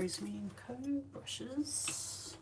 Rosemary & Co. brushes.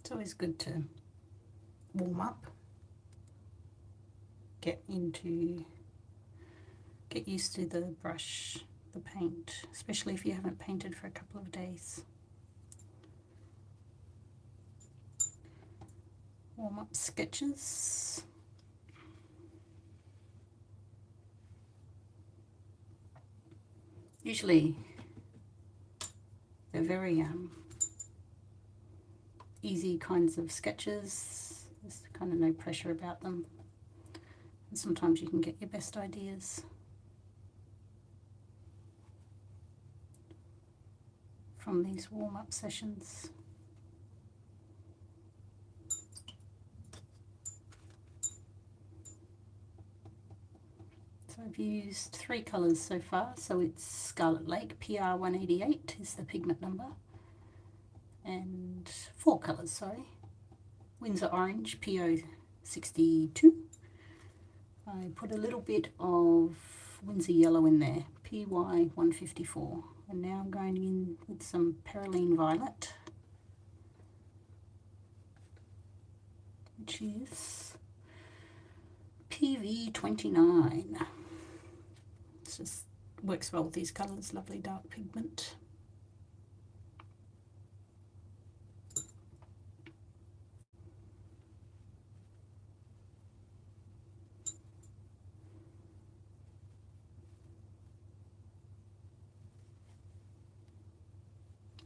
It's always good to warm up, get used to the brush, the paint, especially if you haven't painted for a couple of days. Warm up sketches. Usually they're very easy kinds of sketches. There's kind of no pressure about them. And sometimes you can get your best ideas from these warm-up sessions. So I've used 3 colours so far. So it's Scarlet Lake, PR188 is the pigment number. And 4 colours, sorry. Winsor Orange, PO62. I put a little bit of Winsor Yellow in there, PY154. And now I'm going in with some Perylene Violet, which is PV29. It just works well with these colours, lovely dark pigment.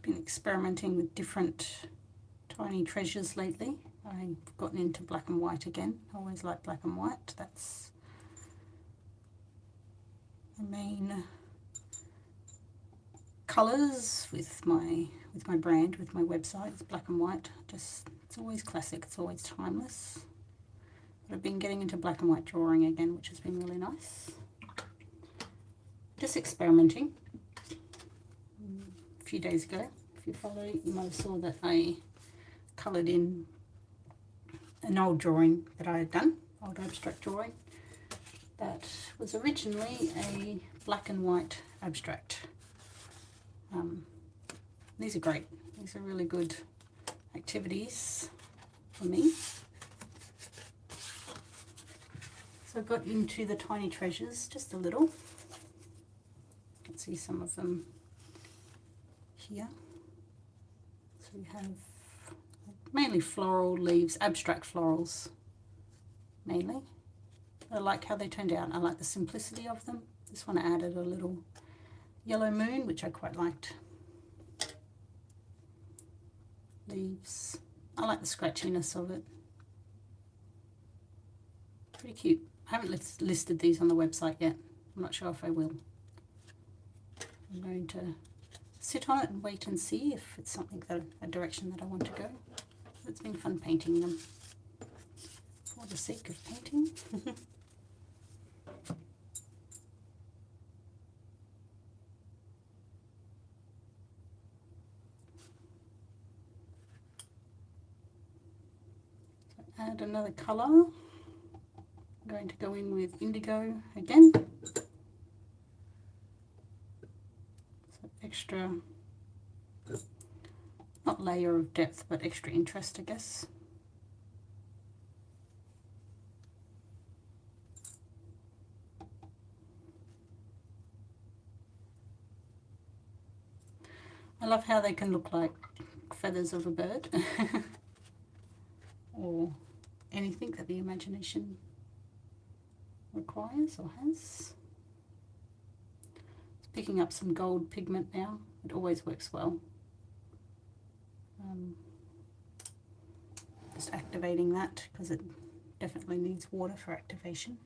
Been experimenting with different tiny treasures lately. I've gotten into black and white again. I always like black and white. That's the main colours with my brand, with my website. It's black and white. Just, it's always classic. It's always timeless. But I've been getting into black and white drawing again, which has been really nice. Just experimenting. A few days ago, if you follow, you might have saw that I coloured in an old drawing that I had done, old abstract drawing, that was originally a black and white abstract. These are great. These are really good activities for me. So I got into the tiny treasures just a little. You can see some of them here. So we have mainly floral leaves, abstract florals mainly. I like how they turned out. I like the simplicity of them. This one I added a little yellow moon, which I quite liked. Leaves. I like the scratchiness of it. Pretty cute. I haven't listed these on the website yet. I'm not sure if I will. I'm going to sit on it and wait and see if it's something that a direction that I want to go. It's been fun painting them for the sake of painting. Add another colour. I'm going to go in with indigo again. So extra, not layer of depth, but extra interest, I guess. I love how they can look like feathers of a bird. Or anything that the imagination requires or has. It's picking up some gold pigment now. It always works well. Just activating that because it definitely needs water for activation.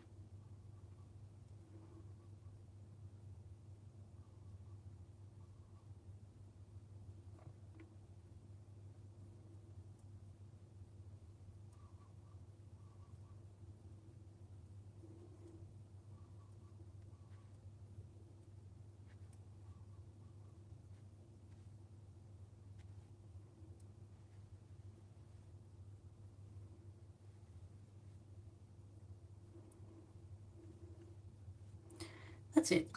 That's it.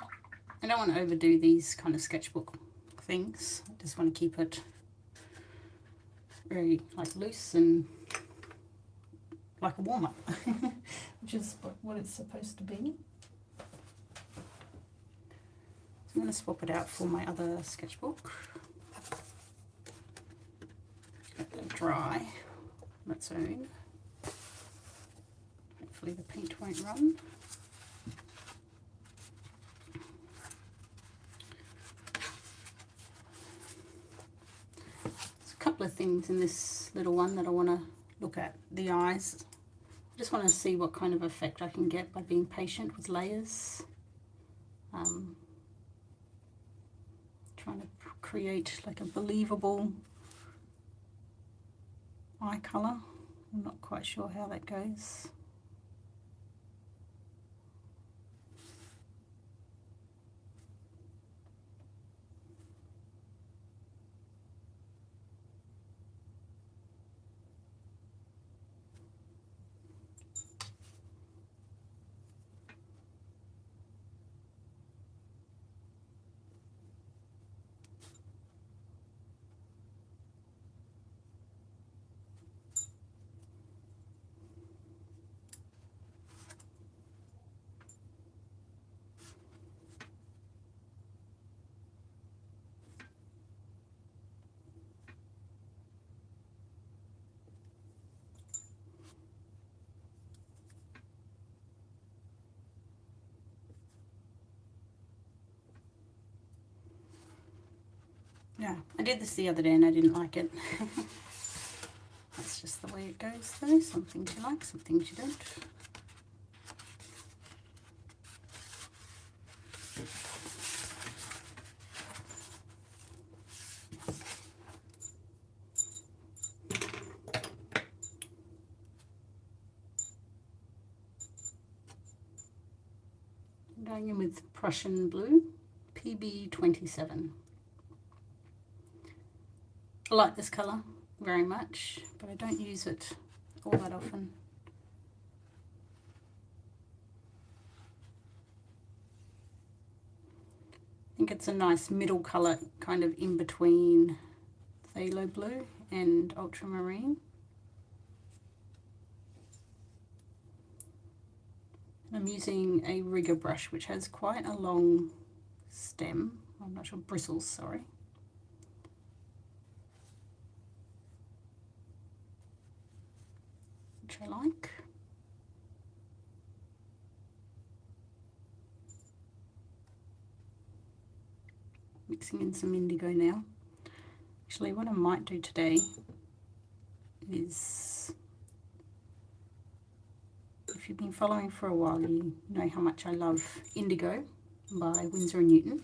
I don't want to overdo these kind of sketchbook things. I just want to keep it very like loose and like a warm-up, which is what it's supposed to be. So I'm going to swap it out for my other sketchbook. Let them dry on its own. Hopefully the paint won't run. Couple of things in this little one that I want to look at. The eyes. I just want to see what kind of effect I can get by being patient with layers. Trying to create like a believable eye colour. I'm not quite sure how that goes. Yeah, I did this the other day and I didn't like it. That's just the way it goes though. Some things you like, some things you don't. I'm going in with Prussian blue, PB27. I like this colour very much, but I don't use it all that often. I think it's a nice middle colour, kind of in between phthalo blue and ultramarine. I'm using a rigger brush which has quite a long stem. I'm not sure, bristles, sorry. Which I like. Mixing in some indigo now. Actually, what I might do today is, if you've been following for a while, you know how much I love Indigo by Winsor & Newton.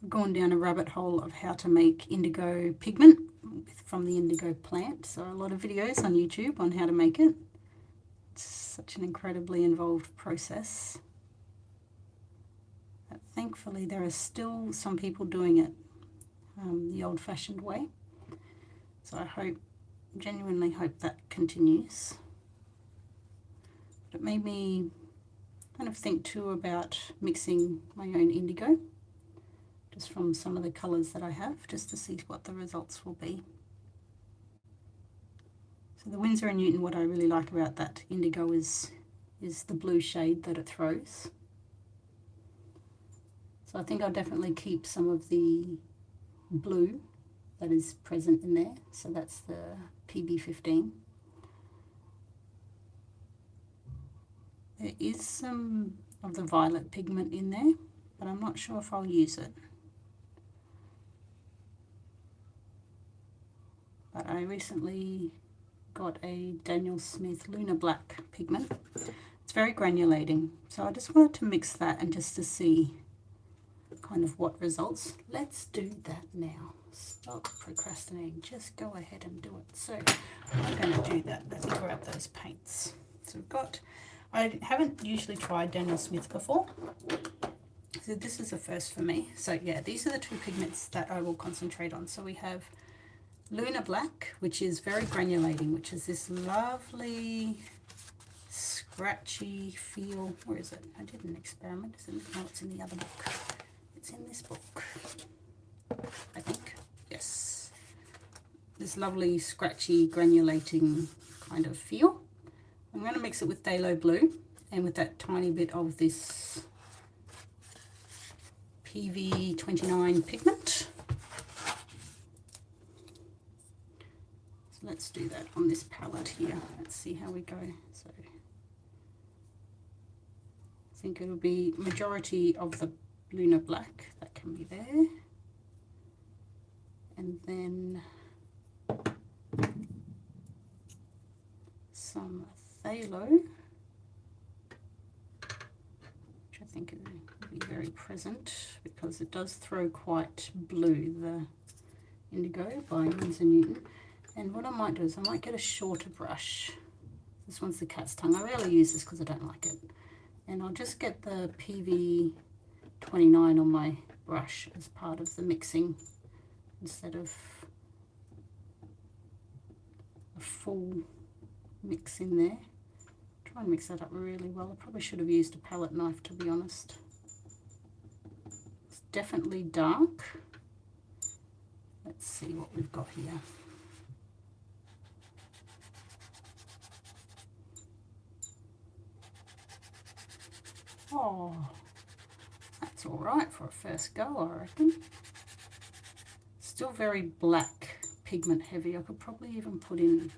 gone down a rabbit hole of how to make indigo pigment from the indigo plant. So a lot of videos on YouTube on how to make it. It's such an incredibly involved process. But thankfully there are still some people doing it the old-fashioned way. So I genuinely hope that continues. But it made me kind of think too about mixing my own indigo, just from some of the colours that I have, just to see what the results will be. So the Winsor & Newton, what I really like about that indigo is the blue shade that it throws. So I think I'll definitely keep some of the blue that is present in there. So that's the PB15. There is some of the violet pigment in there, but I'm not sure if I'll use it. But I recently got a Daniel Smith Lunar Black pigment. It's very granulating, so I just wanted to mix that and just to see kind of what results. Let's do that now. Stop procrastinating, just go ahead and do it. So I'm going to do that. Let's grab those paints. So we've got, I haven't usually tried Daniel Smith before, so this is a first for me. So yeah, these are the two pigments that I will concentrate on. So we have Lunar Black, which is very granulating, which is this lovely scratchy feel. Where is it? I did an experiment. No, it's in the other book. It's in this book, I think. Yes. This lovely scratchy granulating kind of feel. I'm going to mix it with Phthalo Blue and with that tiny bit of this PV29 pigment. So let's do that on this palette here. Let's see how we go. So I think it'll be majority of the Lunar Black that can be there. And then some Phthalo, which I think will be very present because it does throw quite blue, the indigo by Winsor & Newton. And what I might do is I might get a shorter brush. This one's the cat's tongue. I rarely use this because I don't like it. And I'll just get the PV29 on my brush as part of the mixing instead of a full mix in there. Try and mix that up really well. I probably should have used a palette knife, to be honest. It's definitely dark. Let's see what we've got here. Oh, that's all right for a first go, I reckon. Still very black, pigment heavy. I could probably even put in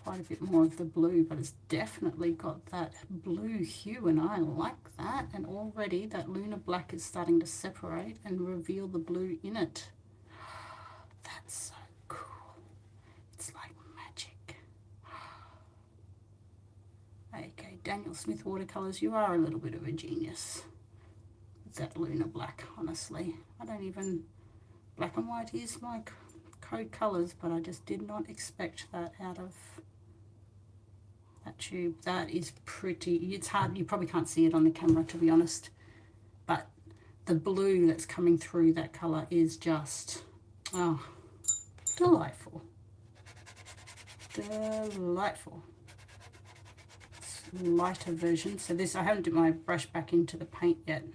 quite a bit more of the blue, but it's definitely got that blue hue, and I like that. And already that Lunar Black is starting to separate and reveal the blue in it. That's so cool. It's like magic. Okay, Daniel Smith Watercolors, you are a little bit of a genius with that Lunar Black, honestly. I don't even, black and white is my code colors, but I just did not expect that out of that tube. That is pretty, it's hard, you probably can't see it on the camera, to be honest, but the blue that's coming through that color is just, oh, delightful. Delightful. Lighter version. So this, I haven't dipped my brush back into the paint yet.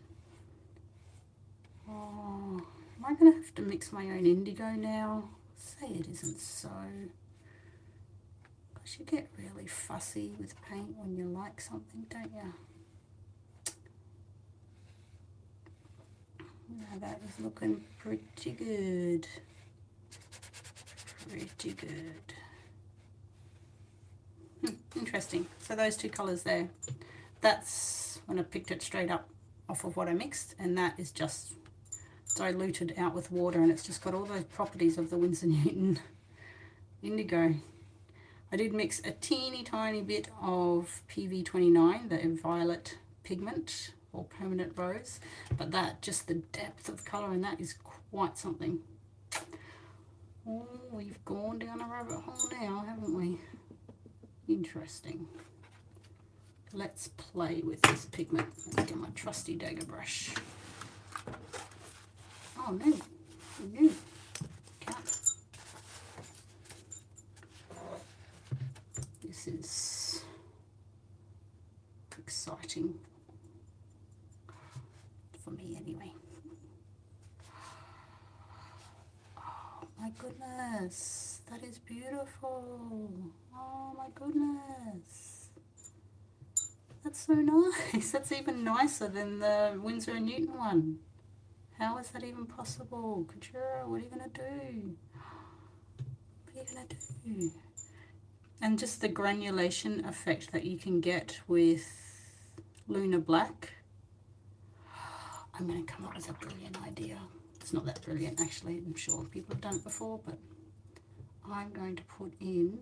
Oh, am I going to have to mix my own indigo now? Say it isn't so. Because you get really fussy with paint when you like something, don't you? Now that is looking pretty good. Pretty good. Interesting. So those two colors there, that's when I picked it straight up off of what I mixed, and that is just diluted out with water, and it's just got all those properties of the Winsor & Newton indigo. I did mix a teeny tiny bit of PV29, the violet pigment, or permanent rose, but that, just the depth of colour in that is quite something. Oh, we've gone down a rabbit hole now, haven't we? Interesting. Let's play with this pigment. Let's get my trusty dagger brush. Oh no, no, can't. This is exciting for me anyway. Oh my goodness, that is beautiful. Oh my goodness, that's so nice. That's even nicer than the Winsor and Newton one. How is that even possible? Keturah, what are you going to do? What are you going to do? And just the granulation effect that you can get with Lunar Black. I'm going to come up with a brilliant idea. It's not that brilliant actually, I'm sure people have done it before, but I'm going to put in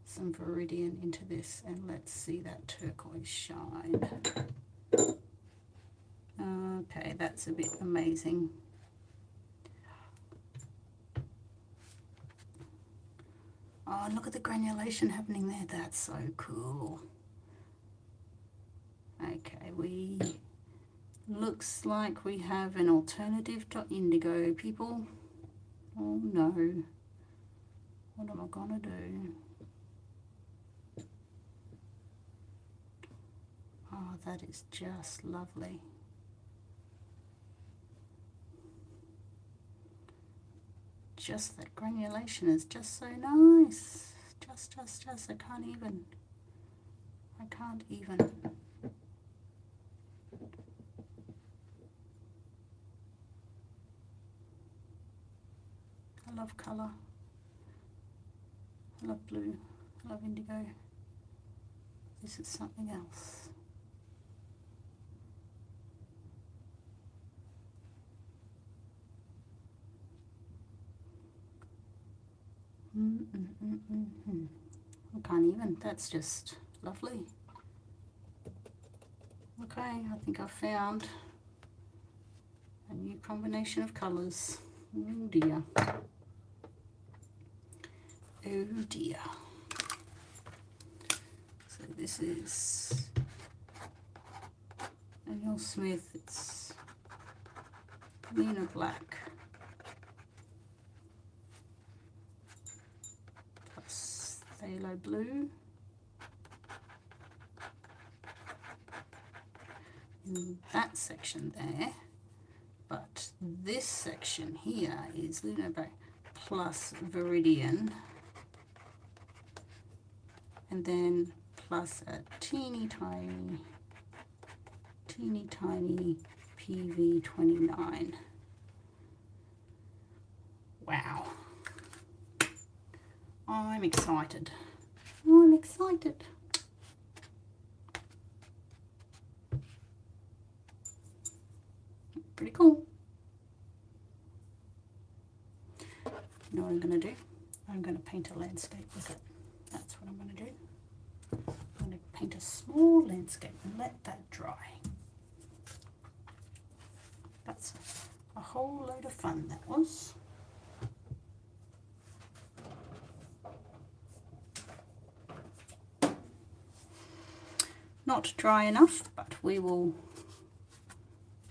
some Viridian into this, and let's see that turquoise shine. Okay, that's a bit amazing. Oh, look at the granulation happening there. That's so cool. Okay, looks like we have an alternative to indigo, people. Oh no. What am I gonna do? Oh, that is just lovely. Just that granulation is just so nice. Just, I can't even. I love colour. I love blue. I love indigo. This is something else. I can't even. That's just lovely. Okay, I think I've found a new combination of colours. Oh dear. Oh dear. So this is Daniel Smith. It's Lunar Black plus Phthalo Blue. In that section there, but this section here is Lunar Black plus Viridian, and then plus a teeny tiny PV29. Wow, I'm excited. I'm excited. Pretty cool. You know what I'm going to do? I'm going to paint a landscape with it. That's what I'm going to do. I'm going to paint a small landscape and let that dry. That's a whole load of fun, that was. Not dry enough, but we will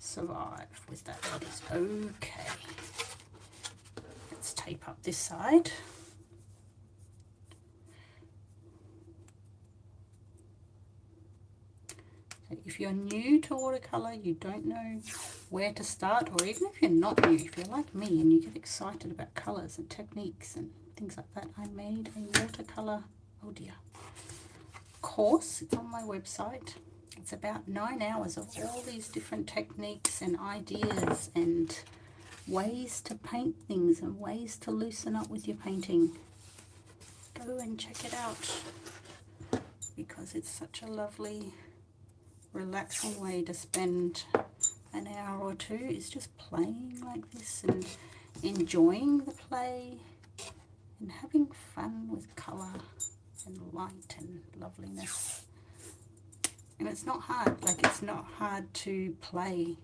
survive with that. That is okay. Let's tape up this side. So if you're new to watercolor, you don't know where to start, or even if you're not new, if you're like me and you get excited about colors and techniques and things like that, I made a watercolor, oh dear, course. It's on my website. It's about 9 hours of all these different techniques and ideas and ways to paint things and ways to loosen up with your painting. Go and check it out, because it's such a lovely, relaxing way to spend an hour or two, is just playing like this and enjoying the play and having fun with colour and light and loveliness. And it's not hard, like it's not hard to play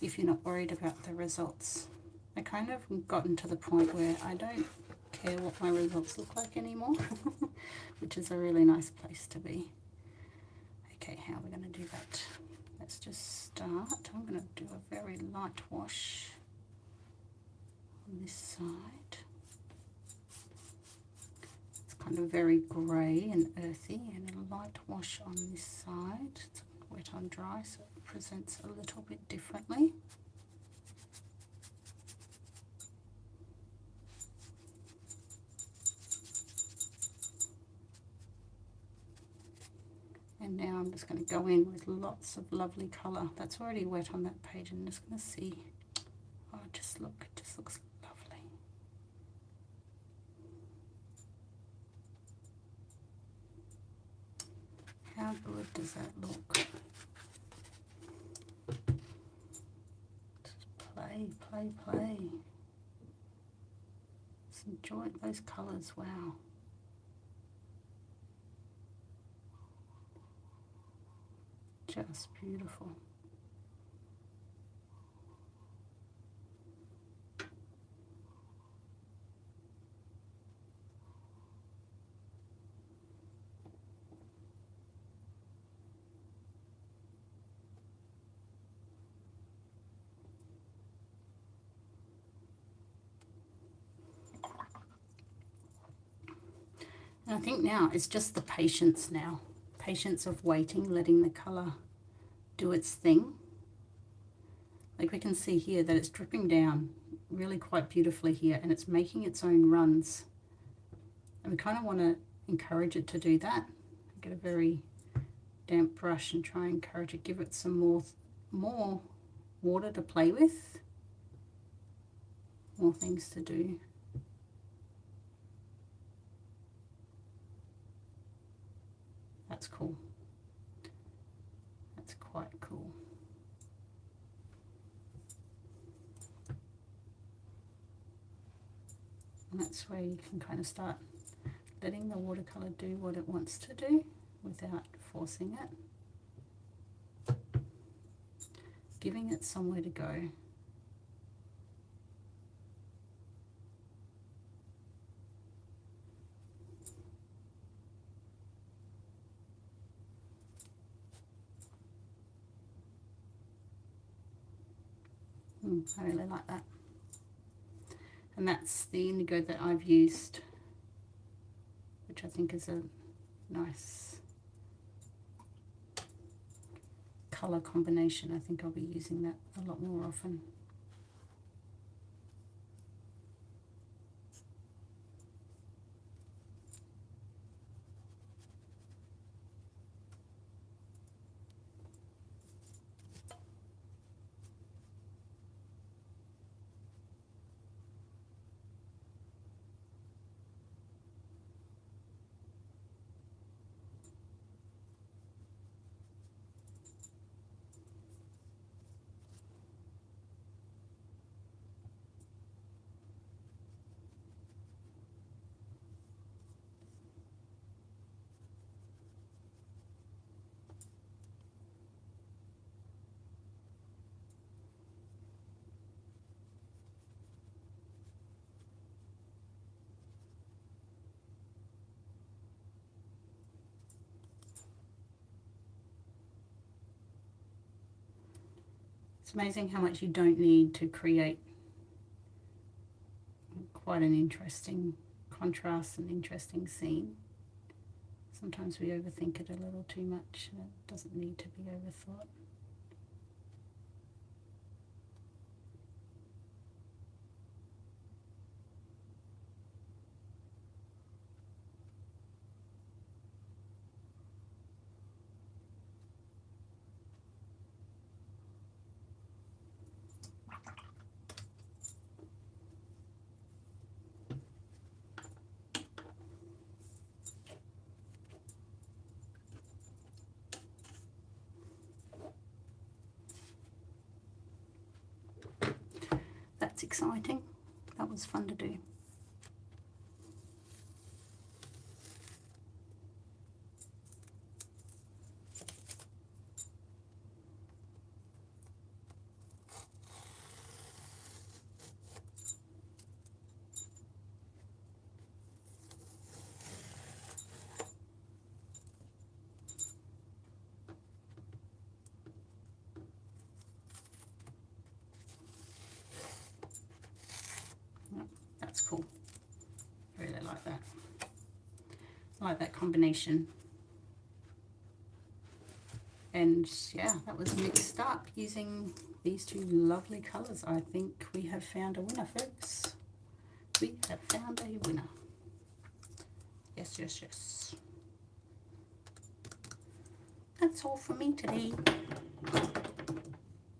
if you're not worried about the results. I kind of gotten to the point where I don't care what my results look like anymore, which is a really nice place to be. Okay, how are we going to do that? Let's just start. I'm going to do a very light wash on this side. It's kind of very grey and earthy, and a light wash on this side. It's wet on dry, so it presents a little bit differently. And now I'm just going to go in with lots of lovely colour. That's already wet on that page. I'm just going to see. Oh, just look, it just looks lovely. How good does that look? Just play, play, play. Just enjoy those colours, wow. Just beautiful. And I think now it's just the patience now. Patience of waiting, letting the colour do its thing. Like we can see here that it's dripping down really quite beautifully here, and it's making its own runs. And we kind of want to encourage it to do that. Get a very damp brush and try and encourage it, give it some more water to play with, more things to do. That's cool. That's quite cool. And that's where you can kind of start letting the watercolor do what it wants to do without forcing it. Giving it somewhere to go. I really like that. And that's the indigo that I've used, which I think is a nice colour combination. I think I'll be using that a lot more often. It's amazing how much you don't need to create quite an interesting contrast and interesting scene. Sometimes we overthink it a little too much, and it doesn't need to be overthought. That's exciting. That was fun to do. cool. I really like that. I like that combination. And yeah, that was mixed up using these two lovely colours. I think we have found a winner, folks. We have found a winner. Yes, yes, yes. That's all for me today.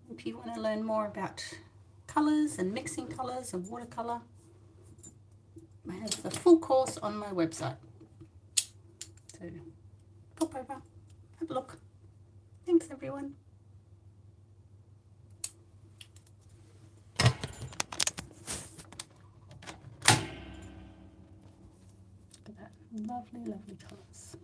If you want to learn more about colours and mixing colours and watercolour, I have the full course on my website. So pop over, have a look. Thanks everyone. Look at that. Lovely, lovely colours.